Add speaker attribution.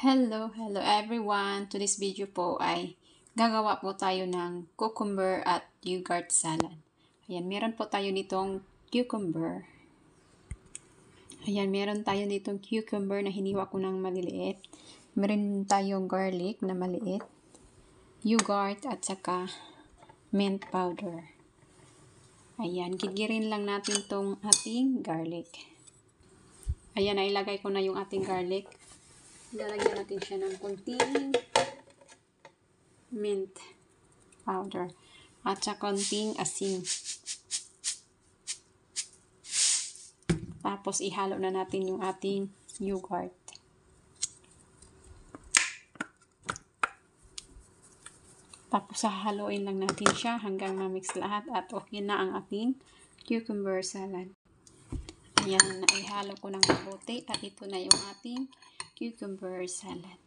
Speaker 1: Hello everyone! To this video po ay gagawa po tayo ng cucumber at yogurt salad. Ayan, meron po tayo nitong cucumber. Ayan, meron tayo nitong cucumber na hiniwa ko ng maliliit. Meron tayong garlic na maliit, yogurt at saka mint powder. Ayan, gigirin lang natin tong ating garlic. Ayan, nailagay ko na yung ating garlic. Lalagyan natin siya ng konting mint powder at saka konting asin. Tapos ihalo na natin yung ating yogurt. Tapos hahaluin lang natin siya hanggang ma-mix lahat at okay na ang ating cucumber salad. Ayan, naihalo ko ng mabuti at ito na yung ating cucumber salad.